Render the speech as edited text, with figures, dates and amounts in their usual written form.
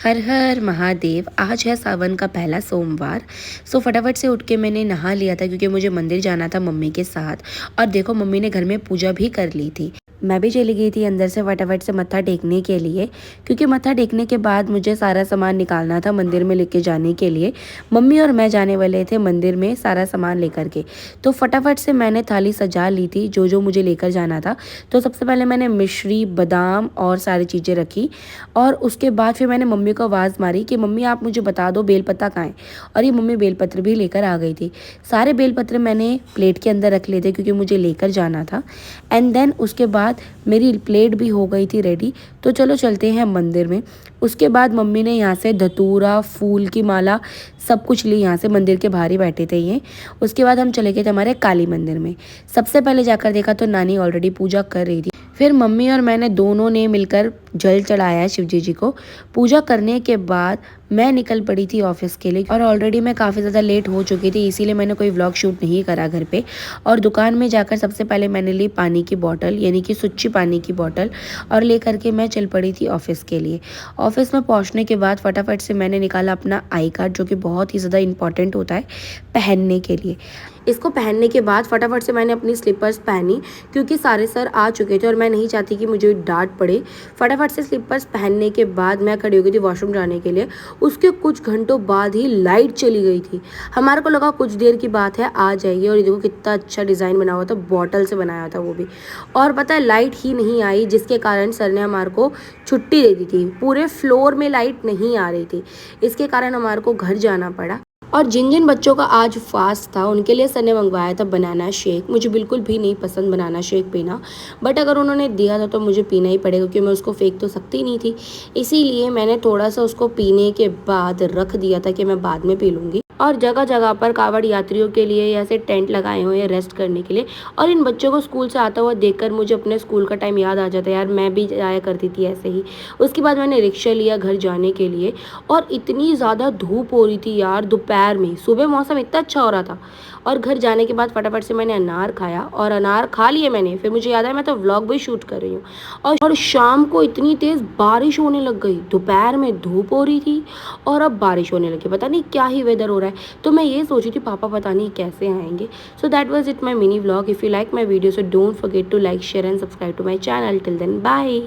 हर हर महादेव। आज है सावन का पहला सोमवार। फटाफट से उठ के मैंने नहा लिया था क्योंकि मुझे मंदिर जाना था मम्मी के साथ। और देखो मम्मी ने घर में पूजा भी कर ली थी। मैं भी चली गई थी अंदर से फटाफट से मत्था टेकने के लिए, क्योंकि मत्था टेकने के बाद मुझे सारा सामान निकालना था मंदिर में लेके जाने के लिए। मम्मी और मैं जाने वाले थे मंदिर में सारा सामान लेकर के। तो फटाफट से मैंने थाली सजा ली थी जो जो मुझे लेकर जाना था। तो सबसे पहले मैंने मिश्री, बादाम और सारी चीज़ें रखी। और उसके बाद फिर मैंने मम्मी को आवाज़ मारी कि मम्मी आप मुझे बता दो बेलपत्ता कहाँ है। और ये मम्मी बेलपत्र भी लेकर आ गई थी। सारे बेलपत्र मैंने प्लेट के अंदर रख लिए थे क्योंकि मुझे लेकर जाना था। एंड देन उसके बाद मेरी प्लेट भी हो गई थी रेडी। तो चलो चलते हैं मंदिर में। उसके बाद मम्मी ने यहाँ से धतूरा, फूल की माला, सब कुछ ली। यहाँ से मंदिर के बाहर ही बैठे थे ये। उसके बाद हम चले गए थे हमारे काली मंदिर में। सबसे पहले जाकर देखा तो नानी ऑलरेडी पूजा कर रही थी। फिर मम्मी और मैंने दोनों ने मिलकर जल चढ़ाया शिव जी को। पूजा करने के बाद मैं निकल पड़ी थी ऑफिस के लिए, और ऑलरेडी मैं काफ़ी ज़्यादा लेट हो चुकी थी, इसीलिए मैंने कोई व्लॉग शूट नहीं करा घर पे। और दुकान में जाकर सबसे पहले मैंने ली पानी की बोतल, यानी कि सुच्ची पानी की बोतल, और लेकर के मैं चल पड़ी थी ऑफिस के लिए। ऑफिस में पहुंचने के बाद फटाफट से मैंने निकाला अपना आई कार्ड, जो कि बहुत ही ज़्यादा इंपॉर्टेंट होता है पहनने के लिए। इसको पहनने के बाद फटाफट से मैंने अपनी स्लीपर्स पहनी, क्योंकि सारे सर आ चुके थे और मैं नहीं चाहती कि मुझे डांट पड़े। फटाफट से स्लीपर्स पहनने के बाद मैं खड़ी हो गई थी वॉशरूम जाने के लिए। उसके कुछ घंटों बाद ही लाइट चली गई थी। हमारे को लगा कुछ देर की बात है, आ जाएगी। और ये देखो कितना अच्छा डिज़ाइन बना हुआ था, बॉटल से बनाया था वो भी। और पता है लाइट ही नहीं आई, जिसके कारण सर ने हमारे को छुट्टी दे दी थी। पूरे फ्लोर में लाइट नहीं आ रही थी, इसके कारण हमारे को घर जाना पड़ा। और जिन जिन बच्चों का आज फास्ट था उनके लिए सर ने मंगवाया था बनाना शेक। मुझे बिल्कुल भी नहीं पसंद बनाना शेक पीना, बट अगर उन्होंने दिया था तो मुझे पीना ही पड़ेगा, क्योंकि मैं उसको फेंक तो सकती नहीं थी। इसीलिए मैंने थोड़ा सा उसको पीने के बाद रख दिया था कि मैं बाद में पी लूँगी। और जगह जगह पर कावड़ यात्रियों के लिए ऐसे टेंट लगाए हुए हैं रेस्ट करने के लिए। और इन बच्चों को स्कूल से आता हुआ देखकर मुझे अपने स्कूल का टाइम याद आ जाता है। यार मैं भी जाया करती थी ऐसे ही। उसके बाद मैंने रिक्शा लिया घर जाने के लिए। और इतनी ज़्यादा धूप हो रही थी यार दोपहर में, सुबह मौसम इतना अच्छा हो रहा था। और घर जाने के बाद फटाफट से मैंने अनार खाया, और अनार खा लिए मैंने। फिर मुझे याद है मैं तो व्लॉग भी शूट कर रही हूँ। और शाम को इतनी तेज़ बारिश होने लग गई। दोपहर में धूप हो रही थी और अब बारिश होने लगी। पता नहीं क्या ही वेदर हो रहा है। तो मैं ये सोची थी पापा पता नहीं कैसे आएंगे। So that was it my mini vlog. If you like my video so don't forget to like, share and subscribe to my channel. Till then bye.